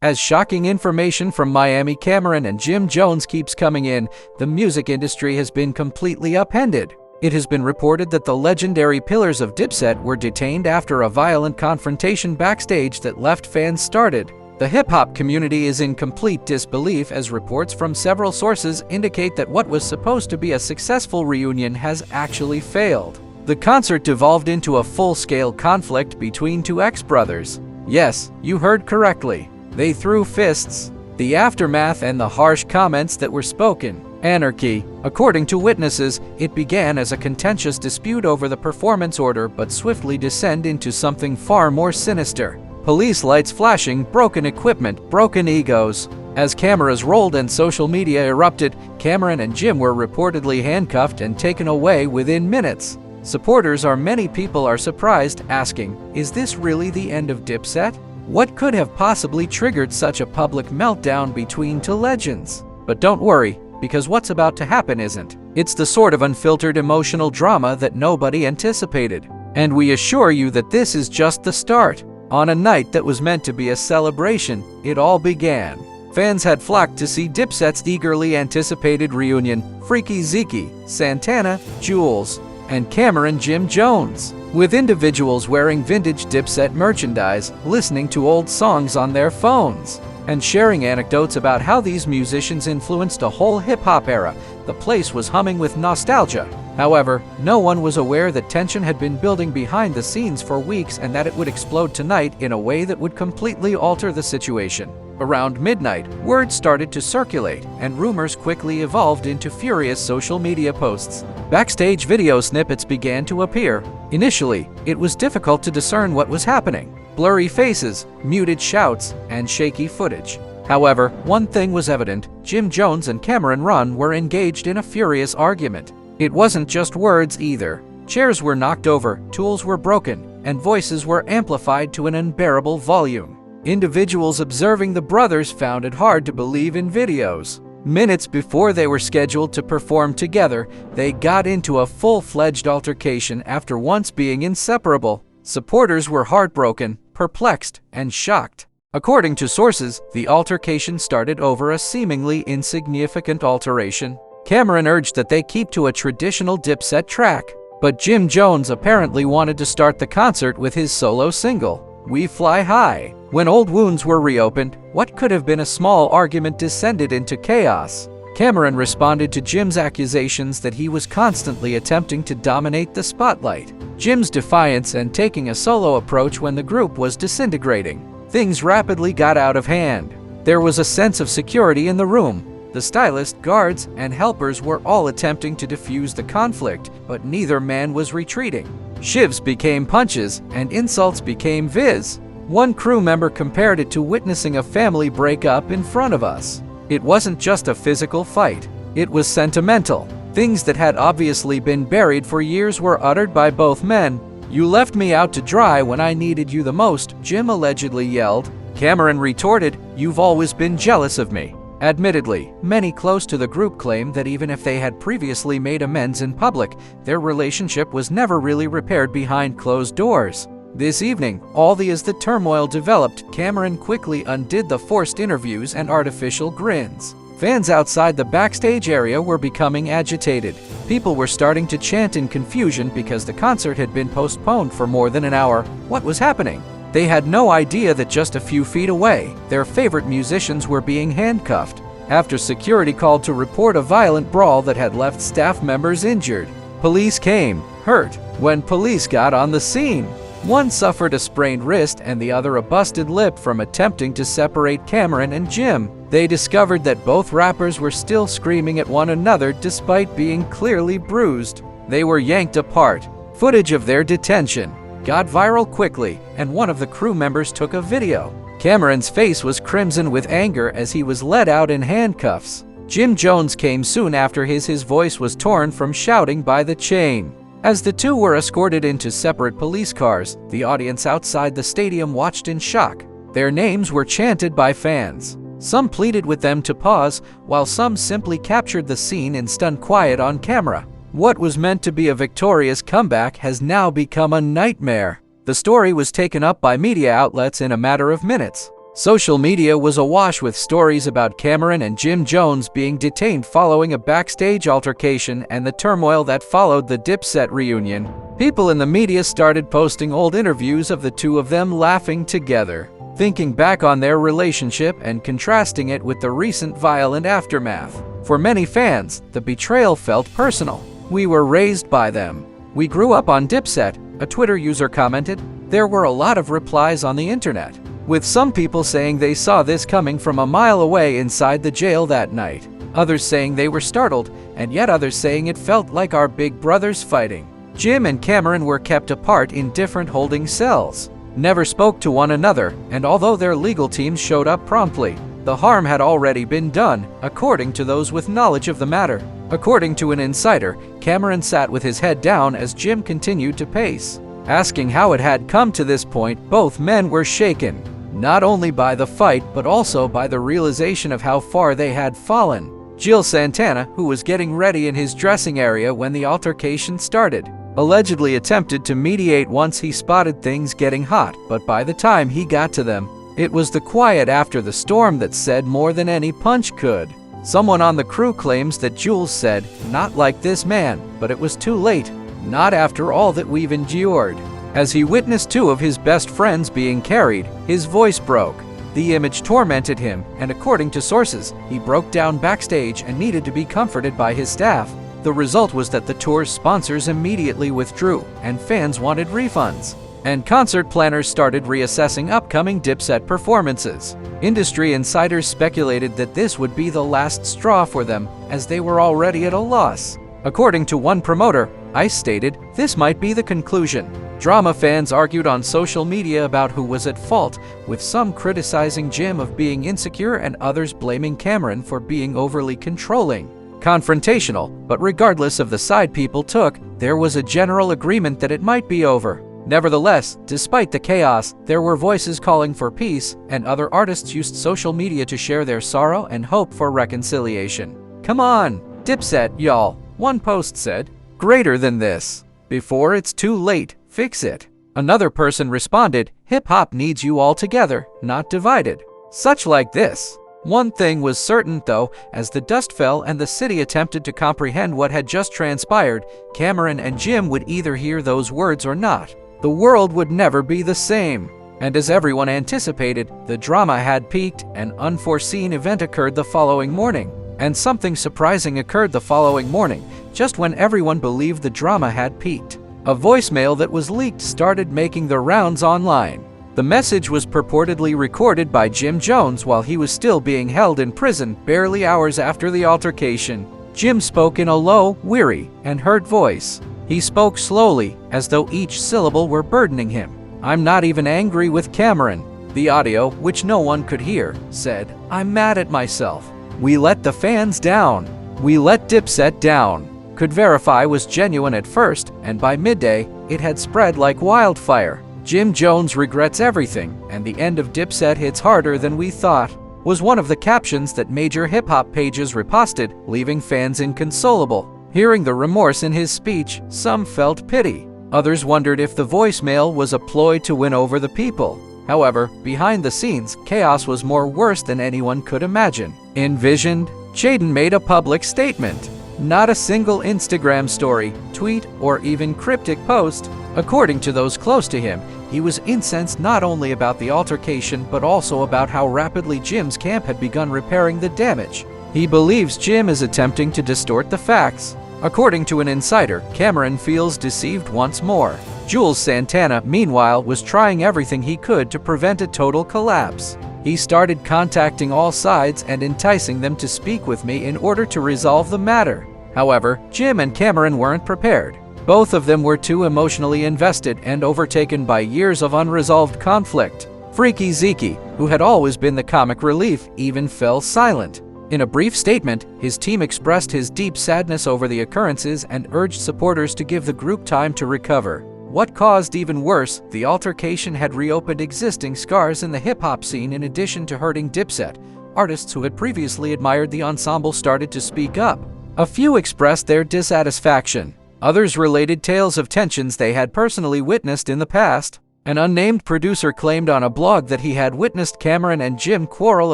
As shocking information from Miami, Cameron and Jim Jones keeps coming in, the music industry has been completely upended. It has been reported that the legendary pillars of Dipset were detained after a violent confrontation backstage that left fans started. The hip-hop community is in complete disbelief as reports from several sources indicate that what was supposed to be a successful reunion has actually failed. The concert devolved into a full-scale conflict between two ex-brothers. Yes, you heard correctly. They threw fists. The aftermath and the harsh comments that were spoken. Anarchy. According to witnesses, it began as a contentious dispute over the performance order but swiftly descended into something far more sinister. Police lights flashing, broken equipment, broken egos. As cameras rolled and social media erupted, Cameron and Jim were reportedly handcuffed and taken away within minutes. Supporters or many people are surprised, asking, is this really the end of Dipset? What could have possibly triggered such a public meltdown between two legends? But don't worry, because what's about to happen isn't. It's the sort of unfiltered emotional drama that nobody anticipated. And we assure you that this is just the start. On a night that was meant to be a celebration, it all began. Fans had flocked to see Dipset's eagerly anticipated reunion, Freaky Zeke, Santana, Jules, and Cameron Jim Jones, with individuals wearing vintage Dipset merchandise, listening to old songs on their phones, and sharing anecdotes about how these musicians influenced a whole hip-hop era. The place was humming with nostalgia. However, no one was aware that tension had been building behind the scenes for weeks and that it would explode tonight in a way that would completely alter the situation. Around midnight, word started to circulate, and rumors quickly evolved into furious social media posts. Backstage video snippets began to appear. Initially, it was difficult to discern what was happening. Blurry faces, muted shouts, and shaky footage. However, one thing was evident: Jim Jones and Cameron Run were engaged in a furious argument. It wasn't just words either. Chairs were knocked over, tools were broken, and voices were amplified to an unbearable volume. Individuals observing the brothers found it hard to believe in videos. Minutes before they were scheduled to perform together, they got into a full-fledged altercation after once being inseparable. Supporters were heartbroken, perplexed, and shocked. According to sources, the altercation started over a seemingly insignificant alteration. Cameron urged that they keep to a traditional Dipset track, but Jim Jones apparently wanted to start the concert with his solo single, We Fly High. When old wounds were reopened, what could have been a small argument descended into chaos. Cameron responded to Jim's accusations that he was constantly attempting to dominate the spotlight. Jim's defiance and taking a solo approach when the group was disintegrating. Things rapidly got out of hand. There was a sense of security in the room. The stylist, guards, and helpers were all attempting to defuse the conflict, but neither man was retreating. Shivs became punches, and insults became viz. One crew member compared it to witnessing a family break up in front of us. It wasn't just a physical fight. It was sentimental. Things that had obviously been buried for years were uttered by both men. You left me out to dry when I needed you the most, Jim allegedly yelled. Cameron retorted, you've always been jealous of me. Admittedly, many close to the group claimed that even if they had previously made amends in public, their relationship was never really repaired behind closed doors. This evening, as the turmoil developed, Cameron quickly undid the forced interviews and artificial grins. Fans outside the backstage area were becoming agitated. People were starting to chant in confusion because the concert had been postponed for more than an hour. What was happening? They had no idea that just a few feet away, their favorite musicians were being handcuffed. After security called to report a violent brawl that had left staff members injured, police came, hurt. When police got on the scene, one suffered a sprained wrist and the other a busted lip from attempting to separate Cameron and Jim. They discovered that both rappers were still screaming at one another despite being clearly bruised. They were yanked apart. Footage of their detention got viral quickly, and one of the crew members took a video. Cameron's face was crimson with anger as he was led out in handcuffs. Jim Jones came soon after his voice was torn from shouting by the chain. As the two were escorted into separate police cars, the audience outside the stadium watched in shock. Their names were chanted by fans. Some pleaded with them to pause, while some simply captured the scene in stunned quiet on camera. What was meant to be a victorious comeback has now become a nightmare. The story was taken up by media outlets in a matter of minutes. Social media was awash with stories about Cameron and Jim Jones being detained following a backstage altercation and the turmoil that followed the Dipset reunion. People in the media started posting old interviews of the two of them laughing together, thinking back on their relationship and contrasting it with the recent violent aftermath. For many fans, the betrayal felt personal. "We were raised by them. We grew up on Dipset," a Twitter user commented. There were a lot of replies on the internet, with some people saying they saw this coming from a mile away inside the jail that night. Others saying they were startled, and yet others saying it felt like our big brothers fighting. Jim and Cameron were kept apart in different holding cells, never spoke to one another, and although their legal teams showed up promptly, the harm had already been done, according to those with knowledge of the matter. According to an insider, Cameron sat with his head down as Jim continued to pace. Asking how it had come to this point, both men were shaken, not only by the fight but also by the realization of how far they had fallen. Jill Santana, who was getting ready in his dressing area when the altercation started, allegedly attempted to mediate once he spotted things getting hot, but by the time he got to them, it was the quiet after the storm that said more than any punch could. Someone on the crew claims that Jules said, "Not like this man," but it was too late. Not after all that we've endured. As he witnessed two of his best friends being carried, his voice broke. The image tormented him, and according to sources, he broke down backstage and needed to be comforted by his staff. The result was that the tour's sponsors immediately withdrew, and fans wanted refunds. And concert planners started reassessing upcoming Dipset performances. Industry insiders speculated that this would be the last straw for them, as they were already at a loss. According to one promoter, Ice stated, "This might be the conclusion." Drama fans argued on social media about who was at fault, with some criticizing Jim of being insecure and others blaming Cameron for being overly controlling. Confrontational, but regardless of the side people took, there was a general agreement that it might be over. Nevertheless, despite the chaos, there were voices calling for peace, and other artists used social media to share their sorrow and hope for reconciliation. "Come on, Dipset, y'all," one post said. "Greater than this. Before it's too late, fix it." Another person responded, "Hip-hop needs you all together, not divided." Such like this. One thing was certain, though, as the dust fell and the city attempted to comprehend what had just transpired, Cameron and Jim would either hear those words or not. The world would never be the same. And as everyone anticipated, the drama had peaked. An unforeseen event occurred the following morning. And something surprising occurred the following morning, just when everyone believed the drama had peaked. A voicemail that was leaked started making the rounds online. The message was purportedly recorded by Jim Jones while he was still being held in prison barely hours after the altercation. Jim spoke in a low, weary, and hurt voice. He spoke slowly, as though each syllable were burdening him. "I'm not even angry with Cameron." The audio, which no one could hear, said, "I'm mad at myself. We let the fans down. We let Dipset down." Could verify was genuine at first, and by midday, it had spread like wildfire. "Jim Jones regrets everything, and the end of Dipset hits harder than we thought," was one of the captions that major hip-hop pages reposted, leaving fans inconsolable. Hearing the remorse in his speech, some felt pity. Others wondered if the voicemail was a ploy to win over the people. However, behind the scenes, chaos was more worse than anyone could imagine. Envisioned, Jaden made a public statement. Not a single Instagram story, tweet, or even cryptic post. According to those close to him, he was incensed not only about the altercation but also about how rapidly Jim's camp had begun repairing the damage. He believes Jim is attempting to distort the facts. According to an insider, Cameron feels deceived once more. Jules Santana, meanwhile, was trying everything he could to prevent a total collapse. He started contacting all sides and enticing them to speak with me in order to resolve the matter. However, Jim and Cameron weren't prepared. Both of them were too emotionally invested and overtaken by years of unresolved conflict. Freaky Zeke, who had always been the comic relief, even fell silent. In a brief statement, his team expressed his deep sadness over the occurrences and urged supporters to give the group time to recover. What caused even worse, the altercation had reopened existing scars in the hip-hop scene. In addition to hurting Dipset, artists who had previously admired the ensemble started to speak up. A few expressed their dissatisfaction. Others related tales of tensions they had personally witnessed in the past. An unnamed producer claimed on a blog that he had witnessed Cameron and Jim quarrel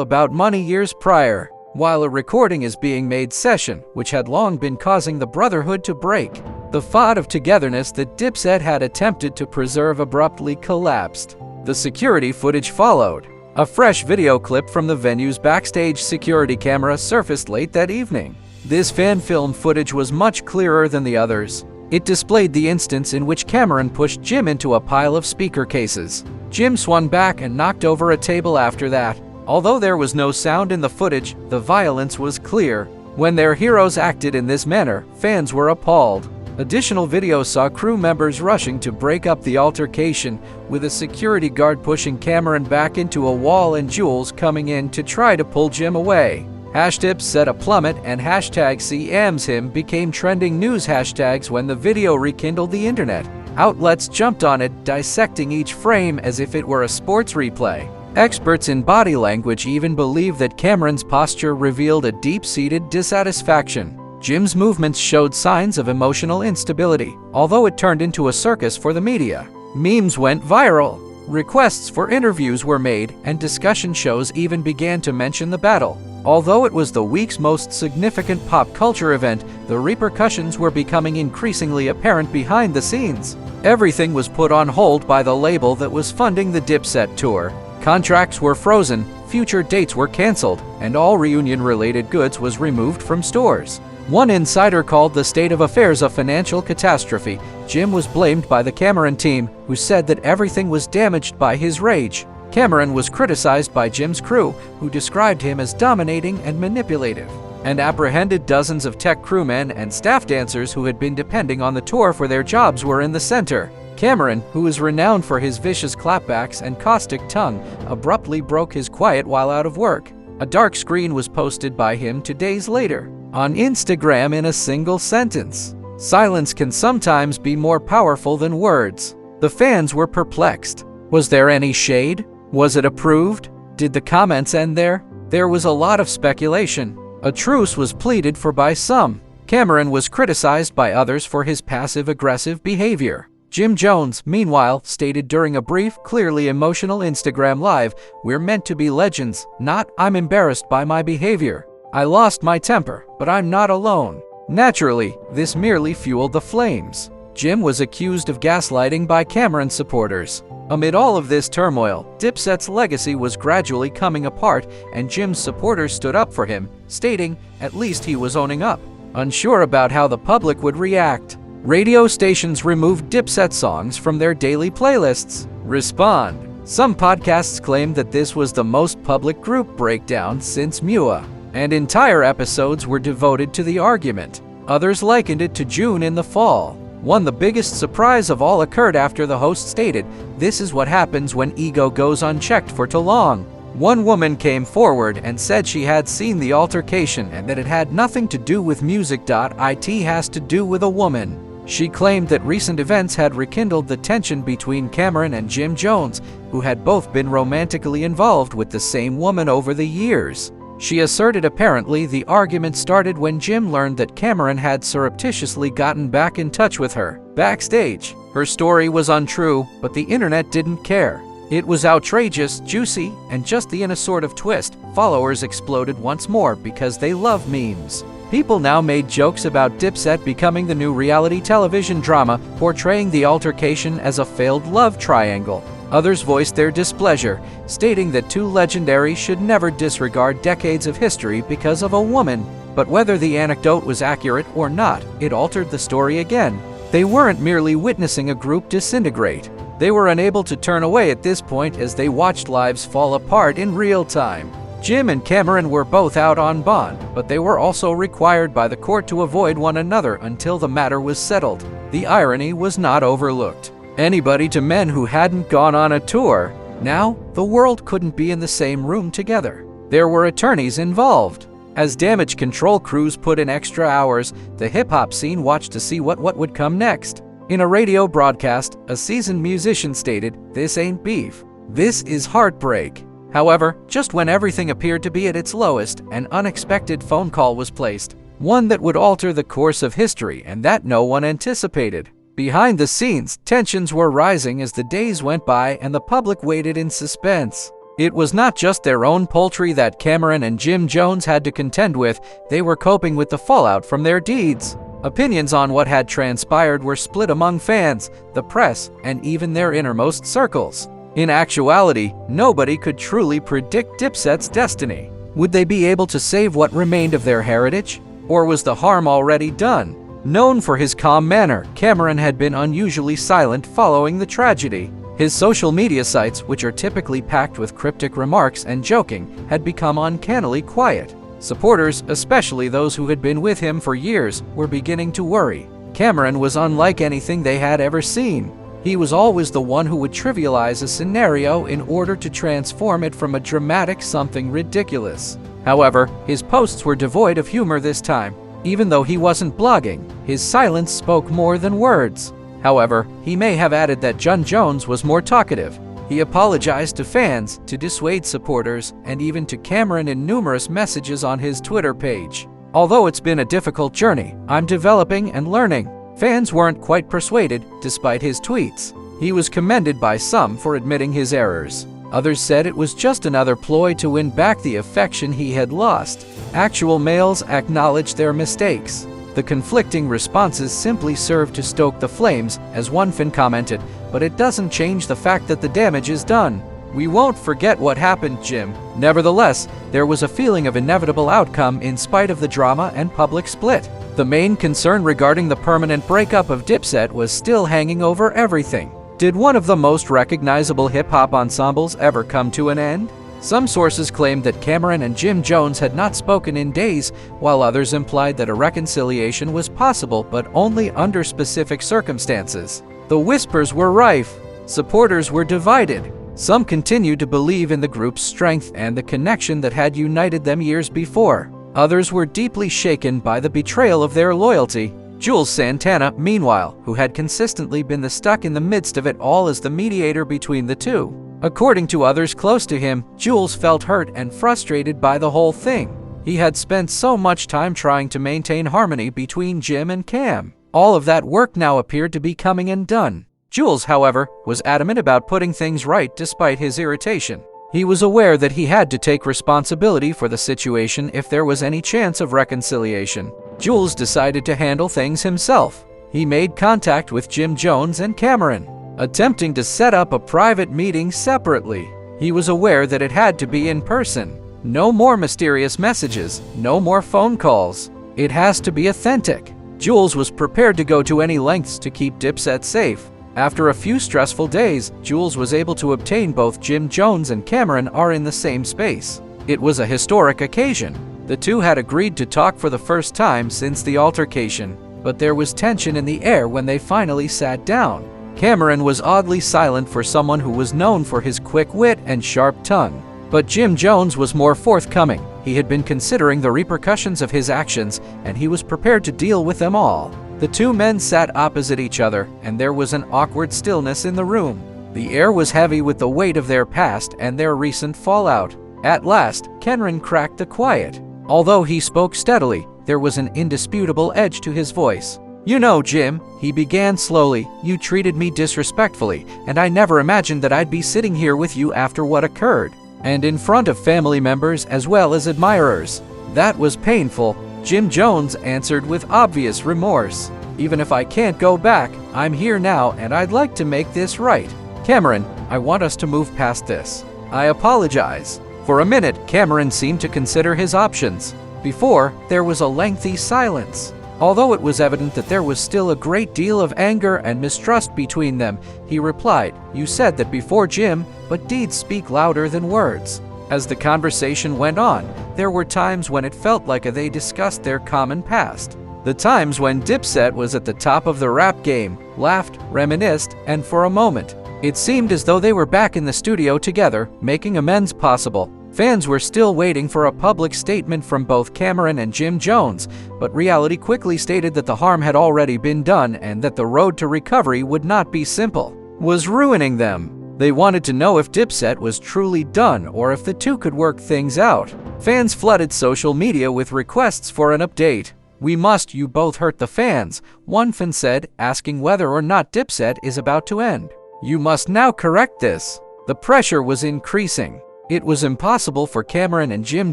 about money years prior, while a recording is being made session, which had long been causing the brotherhood to break. The facade of togetherness that Dipset had attempted to preserve abruptly collapsed. The security footage followed. A fresh video clip from the venue's backstage security camera surfaced late that evening. This fan film footage was much clearer than the others. It displayed the instance in which Cameron pushed Jim into a pile of speaker cases. Jim swung back and knocked over a table after that. Although there was no sound in the footage, the violence was clear. When their heroes acted in this manner, fans were appalled. Additional videos saw crew members rushing to break up the altercation, with a security guard pushing Cameron back into a wall and Jules coming in to try to pull Jim away. Hashtag set a plummet and hashtag #CAMSHIM became trending news hashtags when the video rekindled the internet. Outlets jumped on it, dissecting each frame as if it were a sports replay. Experts in body language even believe that Cameron's posture revealed a deep-seated dissatisfaction. Jim's movements showed signs of emotional instability, although it turned into a circus for the media. Memes went viral. Requests for interviews were made, and discussion shows even began to mention the battle. Although it was the week's most significant pop culture event, the repercussions were becoming increasingly apparent behind the scenes. Everything was put on hold by the label that was funding the Dipset tour. Contracts were frozen, future dates were canceled, and all reunion-related goods was removed from stores. One insider called the state of affairs a financial catastrophe. Jim was blamed by the Cameron team, who said that everything was damaged by his rage. Cameron was criticized by Jim's crew, who described him as dominating and manipulative, and apprehended dozens of tech crewmen and staff dancers who had been depending on the tour for their jobs were in the center. Cameron, who is renowned for his vicious clapbacks and caustic tongue, abruptly broke his quiet while out of work. A dark screen was posted by him 2 days later on Instagram in a single sentence. Silence can sometimes be more powerful than words. The fans were perplexed. Was there any shade? Was it approved? Did the comments end there? There was a lot of speculation. A truce was pleaded for by some. Cameron was criticized by others for his passive-aggressive behavior. Jim Jones, meanwhile, stated during a brief, clearly emotional Instagram Live, "We're meant to be legends, not I'm embarrassed by my behavior. I lost my temper, but I'm not alone." Naturally, this merely fueled the flames. Jim was accused of gaslighting by Cameron supporters. Amid all of this turmoil, Dipset's legacy was gradually coming apart, and Jim's supporters stood up for him, stating at least he was owning up. Unsure about how the public would react, radio stations removed Dipset songs from their daily playlists. Respond. Some podcasts claimed that this was the most public group breakdown since MUA, and entire episodes were devoted to the argument. Others likened it to June in the fall. The biggest surprise of all occurred after the host stated, "This is what happens when ego goes unchecked for too long." One woman came forward and said she had seen the altercation and that it had nothing to do with music. It has to do with a woman. She claimed that recent events had rekindled the tension between Cameron and Jim Jones, who had both been romantically involved with the same woman over the years. She asserted apparently the argument started when Jim learned that Cameron had surreptitiously gotten back in touch with her. Backstage. Her story was untrue, but the internet didn't care. It was outrageous, juicy, and just in a sort of twist, followers exploded once more because they love memes. People now made jokes about Dipset becoming the new reality television drama, portraying the altercation as a failed love triangle. Others voiced their displeasure, stating that two legendaries should never disregard decades of history because of a woman. But whether the anecdote was accurate or not, it altered the story again. They weren't merely witnessing a group disintegrate. They were unable to turn away at this point as they watched lives fall apart in real time. Jim and Cameron were both out on bond, but they were also required by the court to avoid one another until the matter was settled. The irony was not overlooked. Anybody to men who hadn't gone on a tour. Now, the world couldn't be in the same room together. There were attorneys involved. As damage control crews put in extra hours, the hip-hop scene watched to see what would come next. In a radio broadcast, a seasoned musician stated, "This ain't beef. This is heartbreak." However, just when everything appeared to be at its lowest, an unexpected phone call was placed. One that would alter the course of history and that no one anticipated. Behind the scenes, tensions were rising as the days went by and the public waited in suspense. It was not just their own poultry that Cameron and Jim Jones had to contend with, they were coping with the fallout from their deeds. Opinions on what had transpired were split among fans, the press, and even their innermost circles. In actuality, nobody could truly predict Dipset's destiny. Would they be able to save what remained of their heritage? Or was the harm already done? Known for his calm manner, Cameron had been unusually silent following the tragedy. His social media sites, which are typically packed with cryptic remarks and joking, had become uncannily quiet. Supporters, especially those who had been with him for years, were beginning to worry. Cameron was unlike anything they had ever seen. He was always the one who would trivialize a scenario in order to transform it from a dramatic something ridiculous. However, his posts were devoid of humor this time. Even though he wasn't blogging, his silence spoke more than words. However, he may have added that Jim Jones was more talkative. He apologized to fans, to dissuade supporters, and even to Cameron in numerous messages on his Twitter page. Although it's been a difficult journey, I'm developing and learning. Fans weren't quite persuaded, despite his tweets. He was commended by some for admitting his errors. Others said it was just another ploy to win back the affection he had lost. Actual males acknowledged their mistakes. The conflicting responses simply served to stoke the flames, as one fan commented, but it doesn't change the fact that the damage is done. We won't forget what happened, Jim. Nevertheless, there was a feeling of inevitable outcome in spite of the drama and public split. The main concern regarding the permanent breakup of Dipset was still hanging over everything. Did one of the most recognizable hip-hop ensembles ever come to an end? Some sources claimed that Cameron and Jim Jones had not spoken in days, while others implied that a reconciliation was possible but only under specific circumstances. The whispers were rife. Supporters were divided. Some continued to believe in the group's strength and the connection that had united them years before. Others were deeply shaken by the betrayal of their loyalty. Jules Santana, meanwhile, who had consistently been the stuck in the midst of it all as the mediator between the two. According to others close to him, Jules felt hurt and frustrated by the whole thing. He had spent so much time trying to maintain harmony between Jim and Cam. All of that work now appeared to be coming undone. Jules, however, was adamant about putting things right despite his irritation. He was aware that he had to take responsibility for the situation if there was any chance of reconciliation. Jules decided to handle things himself. He made contact with Jim Jones and Cameron, attempting to set up a private meeting separately. He was aware that it had to be in person. No more mysterious messages, no more phone calls. It has to be authentic. Jules was prepared to go to any lengths to keep Dipset safe. After a few stressful days, Jules was able to obtain both Jim Jones and Cameron are in the same space. It was a historic occasion. The two had agreed to talk for the first time since the altercation, but there was tension in the air when they finally sat down. Cameron was oddly silent for someone who was known for his quick wit and sharp tongue. But Jim Jones was more forthcoming. He had been considering the repercussions of his actions, and he was prepared to deal with them all. The two men sat opposite each other, and there was an awkward stillness in the room. The air was heavy with the weight of their past and their recent fallout. At last, Cameron cracked the quiet. Although he spoke steadily, there was an indisputable edge to his voice. "You know, Jim," he began slowly, "you treated me disrespectfully, and I never imagined that I'd be sitting here with you after what occurred, and in front of family members as well as admirers. That was painful." Jim Jones answered with obvious remorse. "Even if I can't go back, I'm here now and I'd like to make this right. Cameron, I want us to move past this. I apologize." For a minute, Cameron seemed to consider his options. Before, there was a lengthy silence. Although it was evident that there was still a great deal of anger and mistrust between them, he replied, "You said that before, Jim, but deeds speak louder than words." As the conversation went on, there were times when it felt like they discussed their common past. The times when Dipset was at the top of the rap game, laughed, reminisced, and for a moment, it seemed as though they were back in the studio together, making amends possible. Fans were still waiting for a public statement from both Cameron and Jim Jones, but reality quickly stated that the harm had already been done and that the road to recovery would not be simple, was ruining them. They wanted to know if Dipset was truly done or if the two could work things out. Fans flooded social media with requests for an update. You both hurt the fans," one fan said, asking whether or not Dipset is about to end. "You must now correct this." The pressure was increasing. It was impossible for Cameron and Jim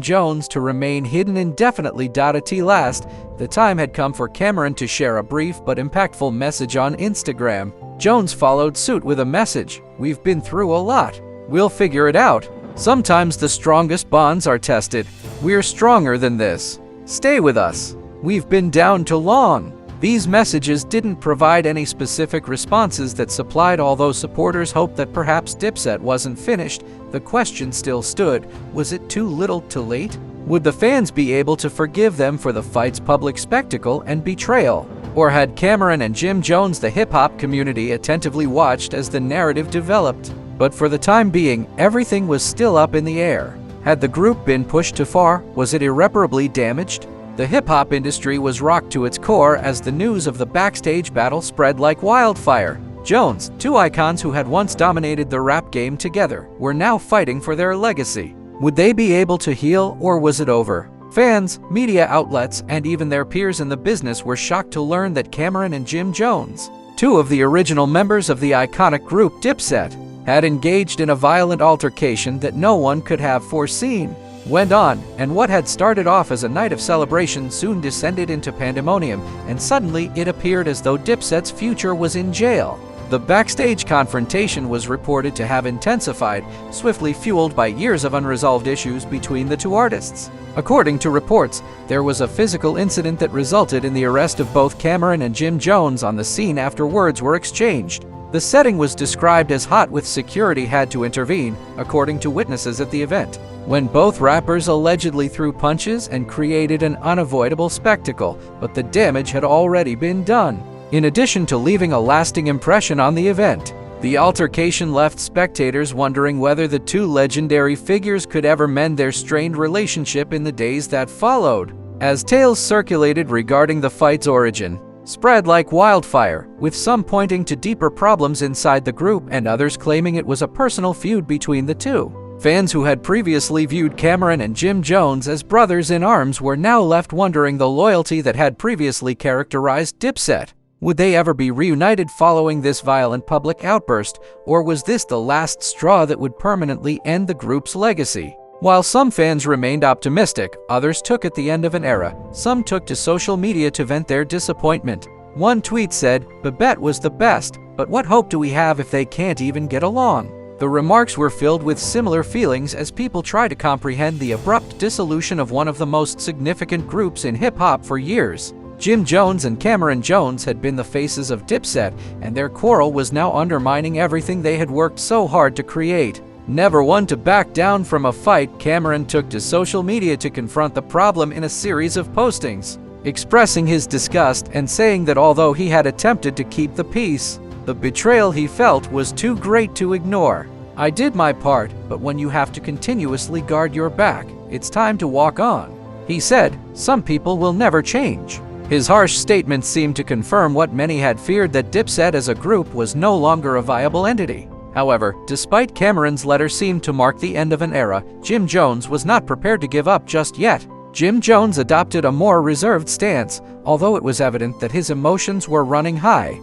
Jones to remain hidden indefinitely. At last, the time had come for Cameron to share a brief but impactful message on Instagram. Jones followed suit with a message: "We've been through a lot. We'll figure it out. Sometimes the strongest bonds are tested. We're stronger than this. Stay with us. We've been down too long." These messages didn't provide any specific responses that supplied. Although supporters hoped that perhaps Dipset wasn't finished, the question still stood: was it too little too late? Would the fans be able to forgive them for the fight's public spectacle and betrayal? Or had Cameron and Jim Jones the hip-hop community attentively watched as the narrative developed? But for the time being, everything was still up in the air. Had the group been pushed too far? Was it irreparably damaged? The hip-hop industry was rocked to its core as the news of the Backstage battle spread like wildfire. Jones, two icons who had once dominated the rap game together, were now fighting for their legacy. Would they be able to heal, or was it over? Fans, media outlets, and even their peers in the business were shocked to learn that Cameron and Jim Jones, two of the original members of the iconic group Dipset, had engaged in a violent altercation that no one could have foreseen. Went on, and what had started off as a night of celebration soon descended into pandemonium, and suddenly it appeared as though Dipset's future was in jail. The Backstage confrontation was reported to have intensified, swiftly fueled by years of unresolved issues between the two artists. According to reports, there was a physical incident that resulted in the arrest of both Cameron and Jim Jones on the scene after words were exchanged. The setting was described as hot, with security had to intervene, according to witnesses at the event, when both rappers allegedly threw punches and created an unavoidable spectacle, but the damage had already been done. In addition to leaving a lasting impression on the event, the altercation left spectators wondering whether the two legendary figures could ever mend their strained relationship in the days that followed. As tales circulated regarding the fight's origin, spread like wildfire, with some pointing to deeper problems inside the group and others claiming it was a personal feud between the two. Fans who had previously viewed Cameron and Jim Jones as brothers in arms were now left wondering the loyalty that had previously characterized Dipset. Would they ever be reunited following this violent public outburst, or was this the last straw that would permanently end the group's legacy? While some fans remained optimistic, others took it the end of an era. Some took to social media to vent their disappointment. One tweet said, "Babette was the best, but what hope do we have if they can't even get along?" The remarks were filled with similar feelings as people try to comprehend the abrupt dissolution of one of the most significant groups in hip-hop for years. Jim Jones and Cameron Jones had been the faces of Dipset, and their quarrel was now undermining everything they had worked so hard to create. Never one to back down from a fight, Cameron took to social media to confront the problem in a series of postings, expressing his disgust and saying that although he had attempted to keep the peace, the betrayal he felt was too great to ignore. "I did my part, but when you have to continuously guard your back, it's time to walk on," he said. "Some people will never change." His harsh statement seemed to confirm what many had feared, that Dipset as a group was no longer a viable entity. However, despite Cameron's letter seemed to mark the end of an era, Jim Jones was not prepared to give up just yet. Jim Jones adopted a more reserved stance, although it was evident that his emotions were running high.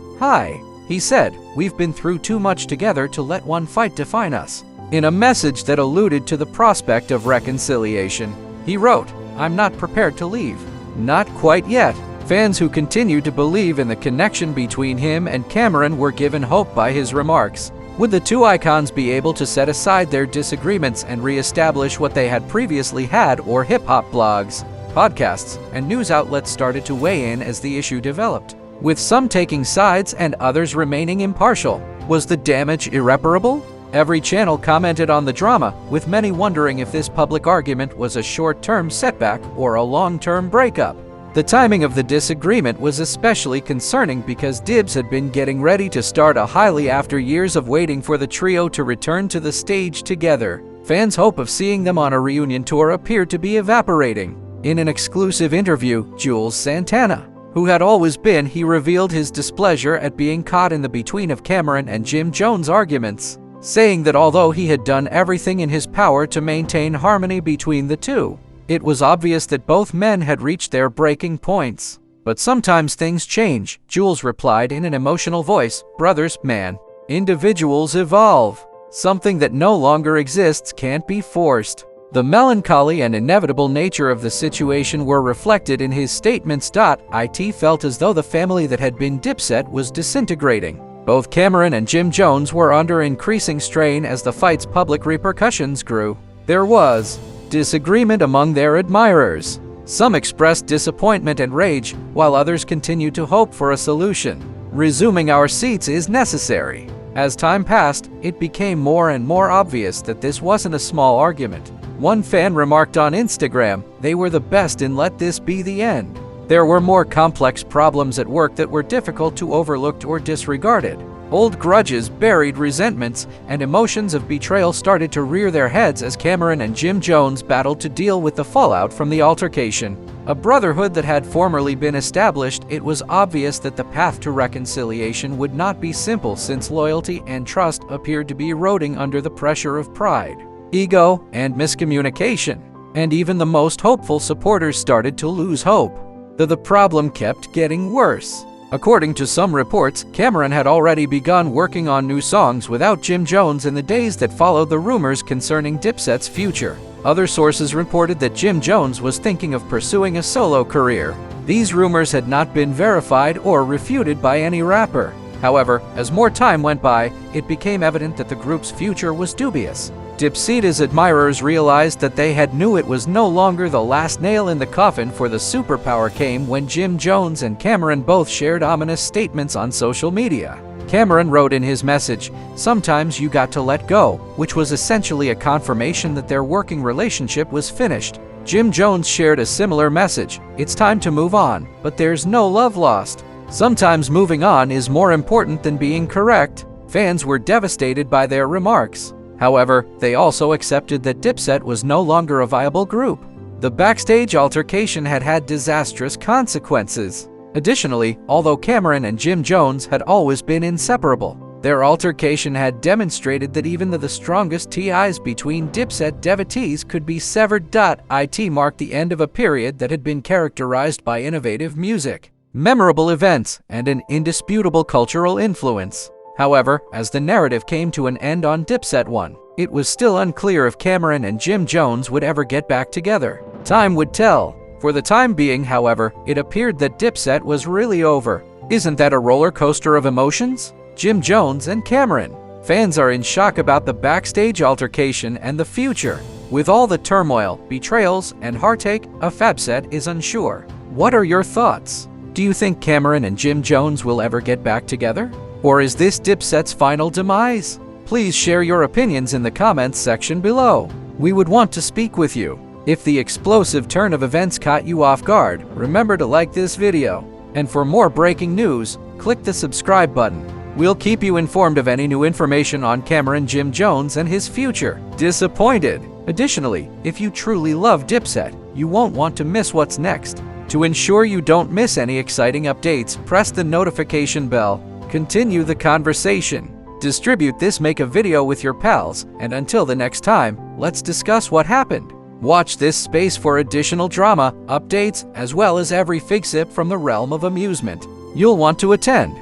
He said, "We've been through too much together to let one fight define us." In a message that alluded to the prospect of reconciliation, he wrote, "I'm not prepared to leave. Not quite yet." Fans who continued to believe in the connection between him and Cameron were given hope by his remarks. Would the two icons be able to set aside their disagreements and re-establish what they had previously had? Or hip-hop blogs, podcasts, and news outlets started to weigh in as the issue developed, with some taking sides and others remaining impartial. Was the damage irreparable? Every channel commented on the drama, with many wondering if this public argument was a short-term setback or a long-term breakup. The timing of the disagreement was especially concerning because Dibs had been getting ready to start a highly after years of waiting for the trio to return to the stage together. Fans' hope of seeing them on a reunion tour appeared to be evaporating. In an exclusive interview, Jules Santana, who had always been, he revealed his displeasure at being caught in the between of Cameron and Jim Jones' arguments, saying that although he had done everything in his power to maintain harmony between the two, It was obvious that both men had reached their breaking points. But sometimes things change, Jules replied in an emotional voice. Brothers, man. Individuals evolve. Something that no longer exists can't be forced. The melancholy and inevitable nature of the situation were reflected in his statements. It felt as though the family that had been Dipset was disintegrating. Both Cameron and Jim Jones were under increasing strain as the fight's public repercussions grew. There was disagreement among their admirers. Some expressed disappointment and rage, while others continued to hope for a solution. Resuming our seats is necessary. As time passed, it became more and more obvious that this wasn't a small argument. One fan remarked on Instagram, "They were the best and let this be the end." There were more complex problems at work that were difficult to overlook or disregarded. Old grudges, buried resentments, and emotions of betrayal started to rear their heads as Cameron and Jim Jones battled to deal with the fallout from the altercation. A brotherhood that had formerly been established, it was obvious that the path to reconciliation would not be simple since loyalty and trust appeared to be eroding under the pressure of pride, ego, and miscommunication. And even the most hopeful supporters started to lose hope. The problem kept getting worse. According to some reports, Cameron had already begun working on new songs without Jim Jones in the days that followed the rumors concerning Dipset's future. Other sources reported that Jim Jones was thinking of pursuing a solo career. These rumors had not been verified or refuted by any rapper. However, as more time went by, it became evident that the group's future was dubious. Dipset's admirers realized that they knew it was no longer the last nail in the coffin for the superpower came when Jim Jones and Cameron both shared ominous statements on social media. Cameron wrote in his message, "Sometimes you got to let go," which was essentially a confirmation that their working relationship was finished. Jim Jones shared a similar message, "It's time to move on, but there's no love lost." Sometimes moving on is more important than being correct. Fans were devastated by their remarks. However, they also accepted that Dipset was no longer a viable group. The Backstage altercation had disastrous consequences. Additionally, although Cameron and Jim Jones had always been inseparable, their altercation had demonstrated that even the strongest ties between Dipset devotees could be severed. It marked the end of a period that had been characterized by innovative music, memorable events, and an indisputable cultural influence. However, as the narrative came to an end on Dipset 1, it was still unclear if Cameron and Jim Jones would ever get back together. Time would tell. For the time being, however, it appeared that Dipset was really over. Isn't that a roller coaster of emotions? Jim Jones and Cameron. Fans are in shock about the Backstage altercation and the future. With all the turmoil, betrayals, and heartache, a Fabset is unsure. What are your thoughts? Do you think Cameron and Jim Jones will ever get back together? Or is this Dipset's final demise? Please share your opinions in the comments section below. We would want to speak with you. If the explosive turn of events caught you off guard, remember to like this video. And for more breaking news, click the subscribe button. We'll keep you informed of any new information on Cameron Jim Jones and his future. Disappointed? Additionally, if you truly love Dipset, you won't want to miss what's next. To ensure you don't miss any exciting updates, press the notification bell. Continue the conversation. Distribute this, make a video with your pals, and until the next time, let's discuss what happened. Watch this space for additional drama, updates, as well as every fix-up from the realm of amusement. You'll want to attend.